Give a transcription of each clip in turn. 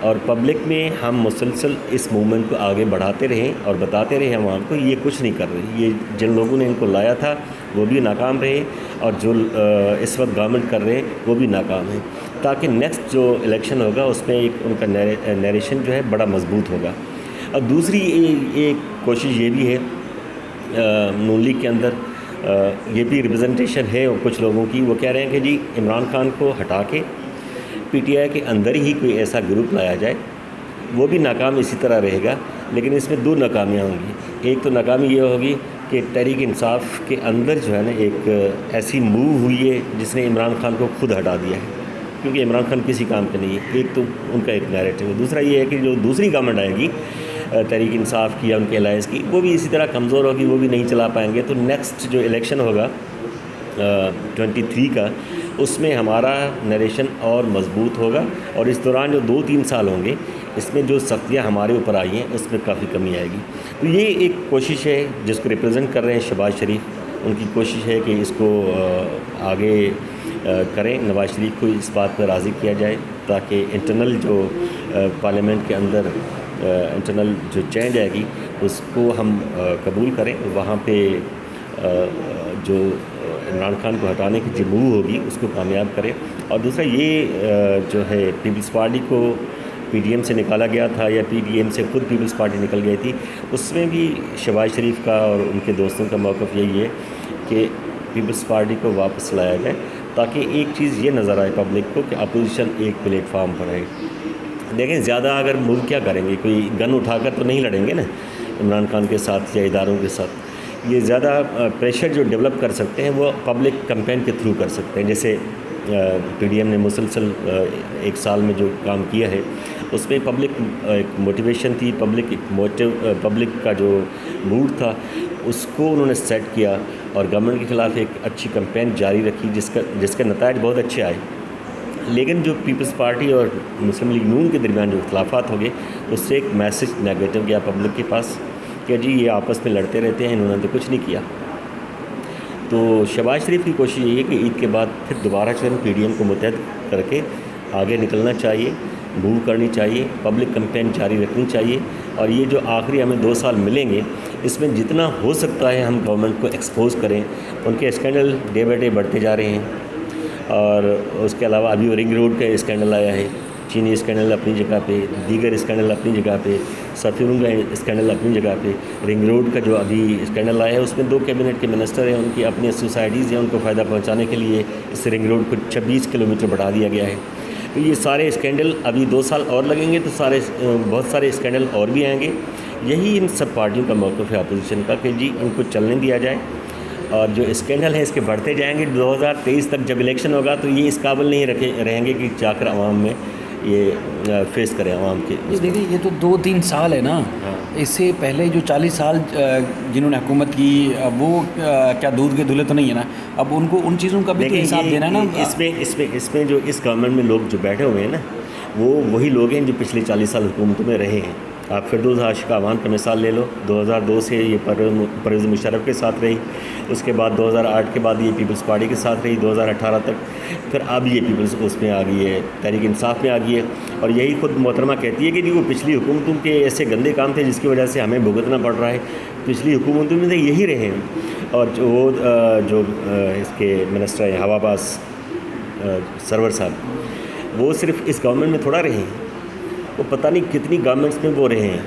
اور پبلک میں ہم مسلسل اس موومنٹ کو آگے بڑھاتے رہیں اور بتاتے رہیں عوام کو یہ کچھ نہیں کر رہے، یہ جن لوگوں نے ان کو لایا تھا وہ بھی ناکام رہے اور جو اس وقت گورنمنٹ کر رہے ہیں وہ بھی ناکام ہیں، تاکہ نیکسٹ جو الیکشن ہوگا اس میں ایک ان کا نیریشن جو ہے بڑا مضبوط ہوگا۔ اور دوسری ایک کوشش یہ بھی ہے نون لیگ کے اندر یہ بھی ریپرزنٹیشن ہے کچھ لوگوں کی، وہ کہہ رہے ہیں کہ جی عمران خان کو ہٹا کے پی ٹی آئی کے اندر ہی کوئی ایسا گروپ لایا جائے، وہ بھی ناکام اسی طرح رہے گا، لیکن اس میں دو ناکامیاں ہوں گی۔ ایک تو ناکامی یہ ہوگی کہ تحریک انصاف کے اندر جو ہے نا ایک ایسی موو ہوئی ہے جس نے عمران خان کو خود ہٹا دیا ہے، کیونکہ عمران خان کسی کام کا نہیں ہے۔ ایک تو ان کا ایک نیریٹو ہے، دوسرا یہ ہے کہ جو دوسری گورنمنٹ آئے گی تحریک انصاف کی یا ان کے الائنس کی، وہ بھی اسی طرح کمزور ہوگی، وہ بھی نہیں چلا پائیں گے۔ تو نیکسٹ جو الیکشن ہوگا 23 کا، اس میں ہمارا نیریشن اور مضبوط ہوگا، اور اس دوران جو 2-3 سال ہوں گے اس میں جو سختیاں ہمارے اوپر آئی ہیں اس میں کافی کمی آئے گی۔ تو یہ ایک کوشش ہے جس کو ریپرزینٹ کر رہے ہیں شہباز شریف، ان کی کوشش ہے کہ اس کو آگے کریں، نواز شریف کو اس بات پر راضی کیا جائے تاکہ انٹرنل جو پارلیمنٹ کے اندر انٹرنل جو چینج آئے گی اس کو ہم قبول کریں، وہاں پہ جو عمران خان کو ہٹانے کی جو موو ہوگی اس کو کامیاب کریں۔ اور دوسرا یہ جو ہے پیپلز پارٹی کو پی ڈی ایم سے نکالا گیا تھا یا پی ڈی ایم سے خود پیپلز پارٹی نکل گئی تھی، اس میں بھی شہباز شریف کا اور ان کے دوستوں کا موقف یہی ہے کہ پیپلز پارٹی کو واپس لایا جائے تاکہ ایک چیز یہ نظر آئے پبلک کو کہ اپوزیشن ایک پلیٹ فارم پر ہے۔ دیکھیں زیادہ اگر ملک کیا کریں گے، کوئی گن اٹھا کر تو نہیں لڑیں گے نا عمران خان کے ساتھ یا اداروں کے ساتھ، یہ زیادہ پریشر جو ڈیولپ کر سکتے ہیں وہ پبلک کمپین کے تھرو کر سکتے ہیں، جیسے پی ڈی ایم نے مسلسل 1 سال میں جو کام کیا ہے اس میں پبلک ایک موٹیویشن تھی، پبلک کا جو موڈ تھا اس کو انہوں نے سیٹ کیا اور گورنمنٹ کے خلاف ایک اچھی کمپین جاری رکھی جس کے نتائج بہت اچھے آئے۔ لیکن جو پیپلز پارٹی اور مسلم لیگ نون کے درمیان جو اختلافات ہو گئے اس سے ایک میسج نیگیٹو گیا پبلک کے پاس کہ جی یہ آپس میں لڑتے رہتے ہیں، انہوں نے تو کچھ نہیں کیا۔ تو شہباز شریف کی کوشش یہ ہے کہ عید کے بعد پھر دوبارہ جو ہے پی ڈی ایم کو متحد کر کے آگے نکلنا چاہیے، موو کرنی چاہیے، پبلک کمپین جاری رکھنی چاہیے، اور یہ جو آخری ہمیں 2 سال ملیں گے اس میں جتنا ہو سکتا ہے ہم گورنمنٹ کو ایکسپوز کریں۔ ان کے اسکینڈل ڈے بائی ڈے بڑھتے جا رہے ہیں، اور اس کے علاوہ ابھی رنگ روڈ کا اسکینڈل آیا ہے، چینی اسکینڈل اپنی جگہ پہ، دیگر اسکینڈل اپنی جگہ پہ، سفیروں کا اسکینڈل اپنی جگہ پہ، رنگ روڈ کا جو ابھی اسکینڈل آیا ہے اس میں 2 کیبنٹ کے منسٹر ہیں، ان کی اپنی سوسائٹیز ہیں، ان کو فائدہ پہنچانے کے لیے اس رنگ روڈ کو 26 کلومیٹر بڑھا دیا گیا ہے۔ تو یہ سارے اسکینڈل ابھی 2 سال اور لگیں گے تو بہت سارے اسکینڈل اور بھی آئیں گے۔ یہی ان سب پارٹیوں کا موقف ہے اپوزیشن کا کہ جی ان کو چلنے دیا جائے، اور جو اسکینڈل ہیں اس کے بڑھتے جائیں گے۔ 2023 تک جب الیکشن ہوگا تو یہ اس قابل نہیں رہیں گے کہ جا کر عوام میں یہ فیس کریں عوام کے۔ دیکھیے یہ تو 2-3 سال ہے نا، اس سے پہلے جو 40 سال جنہوں نے حکومت کی وہ کیا دودھ کے دھلے تو نہیں ہے نا، اب ان کو ان چیزوں کا بھی تو حساب دینا ہے نا۔ اس میں جو اس گورنمنٹ میں لوگ جو بیٹھے ہوئے ہیں نا وہ وہی لوگ ہیں جو پچھلے 40 سال حکومتوں میں رہے ہیں۔ آپ فردوس عاشق اعوان کا مثال لے لو، 2002 سے یہ پرویز مشرف کے ساتھ رہی، اس کے بعد 2008 کے بعد یہ پیپلز پارٹی کے ساتھ رہی 2018 تک، پھر اب یہ پیپلز اس میں آ گئی ہے، تحریک انصاف میں آ گئی ہے، اور یہی خود محترمہ کہتی ہے کہ جی وہ پچھلی حکومتوں کے ایسے گندے کام تھے جس کی وجہ سے ہمیں بھگتنا پڑ رہا ہے، پچھلی حکومتوں میں یہی رہے ہیں۔ اور جو اس کے منسٹر ہیں ہوا باز سرور صاحب، وہ صرف اس گورنمنٹ میں تھوڑا رہے ہیں، وہ پتہ نہیں کتنی گورنمنٹس میں وہ رہے ہیں۔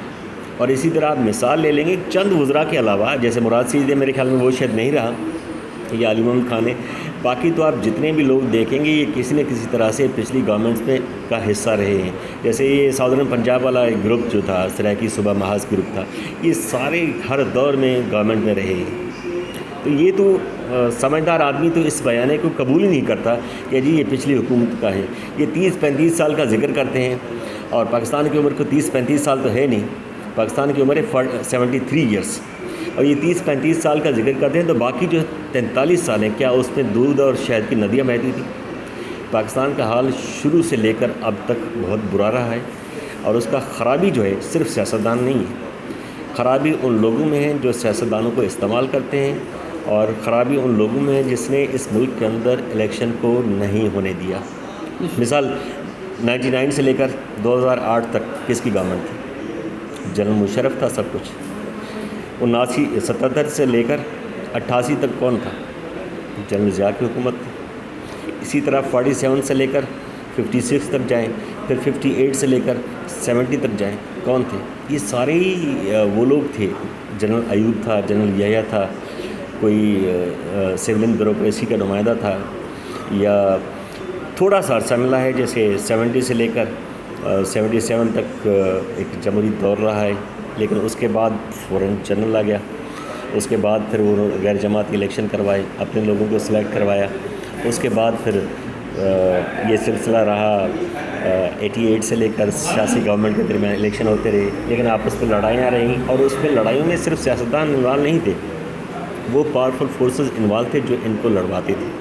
اور اسی طرح آپ مثال لے لیں گے چند وزراء کے علاوہ، جیسے مراد سعید ہے، میرے خیال میں وہ شاید نہیں رہا، یا علی محمد خان ہے، باقی تو آپ جتنے بھی لوگ دیکھیں گے یہ کسی نہ کسی طرح سے پچھلی گورنمنٹس میں کا حصہ رہے ہیں۔ جیسے یہ ساؤدرن پنجاب والا ایک گروپ جو تھا، سرائکی صوبہ محاذ گروپ تھا، یہ سارے ہر دور میں گورنمنٹ میں رہے ہیں۔ تو یہ تو سمجھدار آدمی تو اس بیانے کو قبول ہی نہیں کرتا کہ جی یہ پچھلی حکومت کا ہے۔ یہ 30-35 سال کا ذکر کرتے ہیں، اور پاکستان کی عمر کو 30-35 سال تو ہے نہیں، پاکستان کی عمر ہے 73 ایئرس، اور یہ 30-35 سال کا ذکر کرتے ہیں، تو باقی جو 43 سال ہیں کیا اس میں دودھ اور شہد کی ندیاں بہتی تھیں؟ پاکستان کا حال شروع سے لے کر اب تک بہت برا رہا ہے، اور اس کا خرابی جو ہے صرف سیاستدان نہیں ہے، خرابی ان لوگوں میں ہے جو سیاستدانوں کو استعمال کرتے ہیں، اور خرابی ان لوگوں میں ہے جس نے اس ملک کے اندر الیکشن کو نہیں ہونے دیا۔ مثال 99 سے لے کر 2008 تک کس کی گورنمنٹ تھی؟ جنرل مشرف تھا سب کچھ. 77 سے لے کر 88 تک کون تھا؟ جنرل ضیاء کی حکومت تھی. اسی طرح 47 سے لے کر 56 تک جائیں, پھر 58 سے لے کر 70 تک جائیں, کون تھے؟ یہ سارے وہ لوگ تھے. جنرل ایوب تھا, جنرل یحییٰ تھا, کوئی سولین بیوروکریسی کا نمائندہ تھا, یا تھوڑا سا عرصہ ملا ہے جیسے 70 سے لے کر 77 تک ایک جمہوری دور رہا ہے, لیکن اس کے بعد فوراً جنرل آ گیا. اس کے بعد پھر وہ غیر جماعتی الیکشن کروائے, اپنے لوگوں کو سلیکٹ کروایا. اس کے بعد پھر یہ سلسلہ رہا 88 سے لے کر سیاسی گورنمنٹ کے درمیان الیکشن ہوتے رہے, لیکن آپس میں لڑائیاں رہیں, اور اس میں لڑائیوں میں صرف سیاستدان انوالو نہیں تھے, وہ پاورفل فورسز انوالو تھے جو ان کو لڑواتے تھے,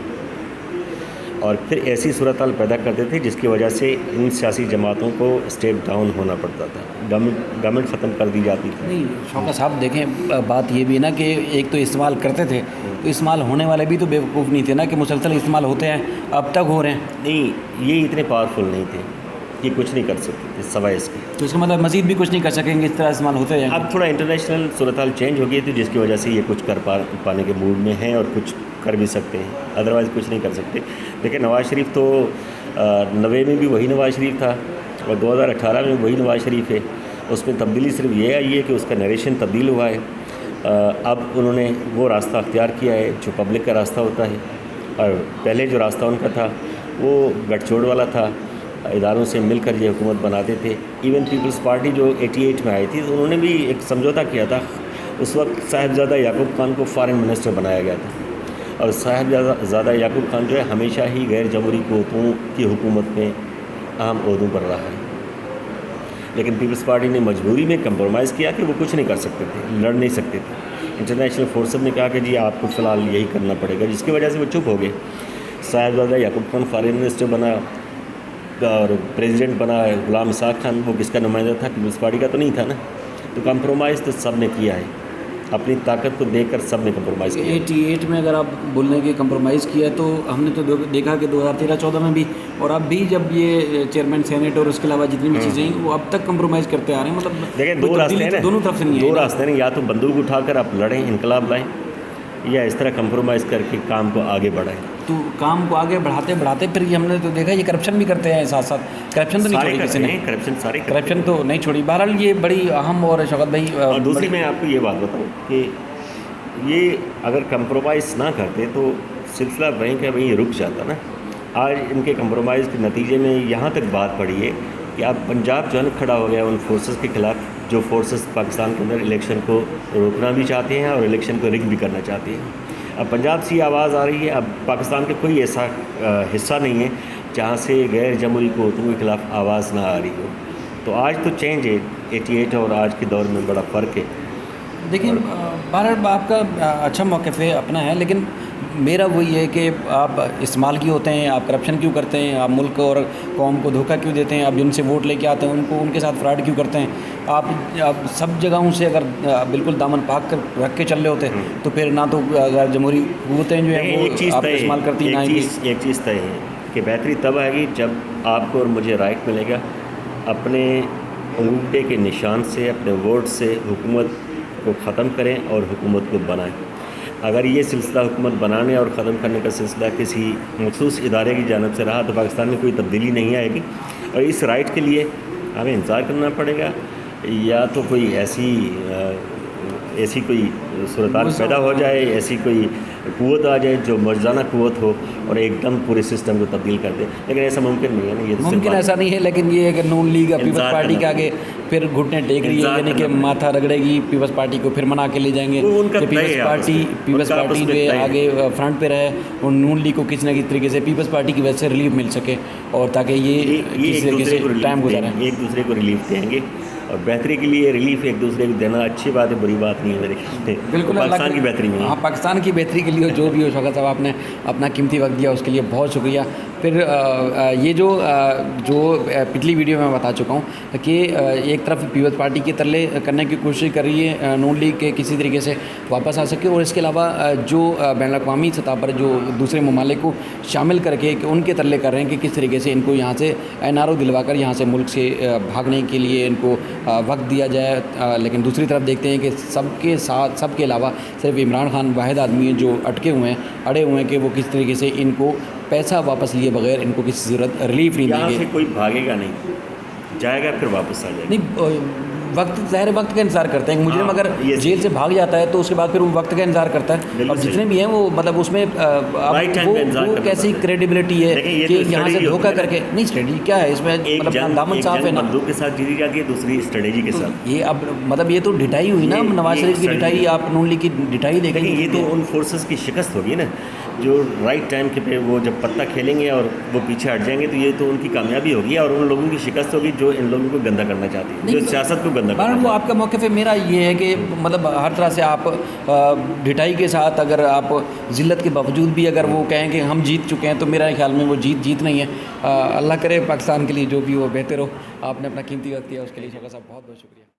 اور پھر ایسی صورتحال پیدا کرتے تھے جس کی وجہ سے ان سیاسی جماعتوں کو اسٹیپ ڈاؤن ہونا پڑتا تھا, گورنمنٹ ختم کر دی جاتی تھی. نہیں شوکت صاحب دیکھیں, بات یہ بھی ہے نا کہ ایک تو استعمال کرتے تھے, تو استعمال ہونے والے بھی تو بیوقوف نہیں تھے نا کہ مسلسل استعمال ہوتے ہیں, اب تک ہو رہے ہیں. نہیں, یہ اتنے پاورفل نہیں تھے, یہ کچھ نہیں کر سکتے تھے سوائے اس کے. تو اس کا مطلب مزید بھی کچھ نہیں کر سکیں گے, اس طرح استعمال ہوتے ہیں. اب تھوڑا انٹرنیشنل صورتحال چینج ہو گئی تھی جس کی وجہ سے یہ کچھ کر پانے کے موڈ میں ہیں, اور کچھ کر بھی سکتے ہیں, ادروائز کچھ نہیں کر سکتے. لیکن نواز شریف تو 90 میں بھی وہی نواز شریف تھا, اور 2018 میں وہی نواز شریف ہے. اس میں تبدیلی صرف یہ آئی ہے کہ اس کا نیریشن تبدیل ہوا ہے. اب انہوں نے وہ راستہ اختیار کیا ہے جو پبلک کا راستہ ہوتا ہے, اور پہلے جو راستہ ان کا تھا وہ گٹھ جوڑ والا تھا, اداروں سے مل کر یہ حکومت بناتے تھے. ایون پیپلز پارٹی جو 88 میں آئی تھی انہوں نے بھی ایک سمجھوتہ کیا تھا. اس وقت صاحبزادہ یعقوب خان کو فارن منسٹر بنایا گیا تھا, اور صاحبزادہ یعقوب خان جو ہے ہمیشہ ہی غیر جمہوری قوتوں کی حکومت میں اہم عہدوں پر رہا ہے. لیکن پیپلز پارٹی نے مجبوری میں کمپرومائز کیا کہ وہ کچھ نہیں کر سکتے تھے, لڑ نہیں سکتے تھے. انٹرنیشنل فورسز نے کہا کہ جی آپ کو فی الحال یہی کرنا پڑے گا, جس کی وجہ سے وہ چپ ہو گئے. صاحبزادہ یعقوب خان فارن منسٹر بنا, اور پریزیڈنٹ بنا غلام اسحاق خان, وہ کس کا نمائندہ تھا؟ پیپلز پارٹی کا تو نہیں تھا نا. تو کمپرومائز تو سب نے کیا ہے, اپنی طاقت کو دیکھ کر سب نے کمپرومائز کیا. 88 میں اگر آپ بولنے کے کمپرومائز کیا تو ہم نے تو دیکھا کہ 2013-14 میں بھی, اور اب بھی جب یہ چیئرمین سینیٹ اور اس کے علاوہ جتنی بھی چیزیں ہیں وہ اب تک کمپرومائز کرتے آ رہے ہیں. مطلب دیکھیں دو راستے ہیں, دونوں طرف سے نہیں ہے. دو راستے ہیں, یا تو بندوق اٹھا کر آپ لڑیں, انقلاب لائیں, یا اس طرح کمپرومائز کر کے کام کو آگے بڑھائیں. تو کام کو آگے بڑھاتے بڑھاتے پھر یہ ہم نے تو دیکھا یہ کرپشن بھی کرتے ہیں ساتھ ساتھ. کرپشن تو نہیں چھوڑی کسی نے, کرپشن تو نہیں چھوڑی. بہرحال یہ بڑی اہم, اور شوکت بھائی اور دوسری میں آپ کو یہ بات بتاؤں کہ یہ اگر کمپرومائز نہ کرتے تو سلسلہ وہیں کا وہیں رک جاتا نا. آج ان کے کمپرومائز کے نتیجے میں یہاں تک بات پڑی ہے کہ اب پنجاب جو ہے کھڑا ہو گیا ان فورسز کے خلاف جو فورسز پاکستان کے اندر الیکشن کو روکنا بھی چاہتے ہیں اور الیکشن کو رگ بھی کرنا چاہتے ہیں. اب پنجاب سے آواز آ رہی ہے, اب پاکستان کے کوئی ایسا حصہ نہیں ہے جہاں سے غیر جمہوری قوتوں کے خلاف آواز نہ آ رہی ہو. تو آج تو چینج ہے, 88 اور آج کے دور میں بڑا فرق ہے. دیکھیں بہرحال آپ کا اچھا موقف ہے, اپنا ہے, لیکن میرا وہی ہے کہ آپ استعمال کیوں ہوتے ہیں, آپ کرپشن کیوں کرتے ہیں, آپ ملک اور قوم کو دھوکہ کیوں دیتے ہیں, آپ جن سے ووٹ لے کے آتے ہیں ان کو ان کے ساتھ فراڈ کیوں کرتے ہیں. آپ سب جگہوں سے اگر بالکل دامن پاک کر رکھ کے چل رہے ہوتے ہیں تو پھر نہ تو جمہوری قوتیں جو ہیں وہ آپ استعمال کرتی ہیں. ایک چیز طے ہے کہ بہتری تب آئے گی جب آپ کو اور مجھے رائٹ ملے گا اپنے انگوٹھے کے نشان سے, اپنے ووٹ سے حکومت کو ختم کریں اور حکومت کو بنائیں. اگر یہ سلسلہ حکومت بنانے اور ختم کرنے کا سلسلہ کسی مخصوص ادارے کی جانب سے رہا تو پاکستان میں کوئی تبدیلی نہیں آئے گی, اور اس رائٹ کے لیے ہمیں انتظار کرنا پڑے گا, یا تو کوئی ایسی کوئی صورتحال پیدا ہو جائے, ایسی کوئی قوت آ جائے جو مرزانہ قوت ہو اور ایک دم پورے سسٹم کو تبدیل کر دے. لیکن ایسا ممکن نہیں ہے نا, یہ ممکن ایسا نہیں ہے. لیکن یہ ہے کہ نون لیگ پیپلز پارٹی کے آگے پھر گھٹنے ٹیک رہی ہے, یعنی کہ ماتھا رگڑے گی پیپلز پارٹی کو, پھر منا کے لے جائیں گے کہ پیپلز پارٹی جو ہے آگے فرنٹ پہ رہے, اور نون لیگ کو کسی نہ کسی طریقے سے پیپلز پارٹی کی وجہ سے ریلیف مل سکے, اور تاکہ یہ کسی طریقے سے ٹائم گزاریں, ایک دوسرے کو ریلیف دیں گے. اور بہتری کے لیے ریلیف ایک دوسرے کو دینا اچھی بات ہے، بری بات نہیں ہے میرے خیال میں۔ بالکل پاکستان کی بہتری میں ہاں، پاکستان کی بہتری کے لیے جو بھی ہو شوکت صاحب آپ نے اپنا قیمتی وقت دیا اس کے لیے بہت شکریہ۔ پھر یہ جو پچھلی ویڈیو میں بتا چکا ہوں کہ ایک طرف پیپلز پارٹی کی ترلے کرنے کی کوشش کر رہی ہے نون لیگ کے کسی طریقے سے واپس آ سکے، اور اس کے علاوہ جو بین الاقوامی سطح پر جو دوسرے ممالک کو شامل کر کے کہ ان کے ترلے کر رہے ہیں کہ کس طریقے سے ان کو یہاں سے NRO دلوا کر یہاں سے ملک سے بھاگنے کے لیے ان کو وقت دیا جائے، لیکن دوسری طرف دیکھتے ہیں کہ سب کے ساتھ سب کے علاوہ صرف عمران خان واحد آدمی ہیں جو اٹکے ہوئے ہیں، اڑے ہوئے ہیں کہ وہ کس طریقے سے ان کو پیسہ واپس لیے بغیر ان کو کسی ضرورت ریلیف نہیں دیں یہاں گے۔ سے کوئی بھاگے گا نہیں، جائے گا پھر واپس آ جائے گا۔ نہیں، وقت ظاہر وقت کا انتظار کرتے ہیں، مجرم اگر یہ جیل سے بھاگ جاتا ہے تو اس کے بعد پھر وہ وقت کا انتظار کرتا ہے، بالکل اور جتنے صحیح۔ بھی ہیں وہ مطلب اس میں Right time وہ پہ انتظار وہ کرنا کیسی پڑتا ہے۔ کریڈیبلٹی ہے دیکھیں یہ کہ تو یہاں سے strategy دھوکہ ہوتی ہے کر کے نہیں، اسٹریٹجی کیا ہے اس میں، ایک مطلب جنگ دامن صاف ہے نا۔ بندوق کے ساتھ جیتی جاتی ہے، دوسری اسٹریٹجی کے ساتھ۔ یہ اب مطلب یہ تو ڈٹائی ہوئی نا، نواز شریف کی ڈٹائی، آپ نون لیگ کی ڈٹائی دیکھیں لیکن یہ تو ان فورسز کی شکست ہوگی نا جو رائٹ ٹائم کے پہ وہ جب پتہ کھیلیں گے اور وہ پیچھے ہٹ جائیں گے، تو یہ تو ان کی کامیابی ہوگی اور ان لوگوں کی شکست ہوگی جو ان لوگوں کو گندا کرنا چاہتے ہیں، جو سیاست کو گندا کرنا وہ آپ کا موقف ہے۔ میرا یہ ہے کہ مطلب ہر طرح سے آپ ڈٹائی کے ساتھ اگر آپ ذلت کے باوجود بھی اگر وہ کہیں کہ ہم جیت چکے ہیں تو میرا خیال میں وہ جیت نہیں ہے۔ اللہ کرے پاکستان کے لیے جو بھی وہ بہتر ہو۔ آپ نے اپنا قیمتی وقت دیا اس کے لیے شوکت صاحب بہت بہت شکریہ۔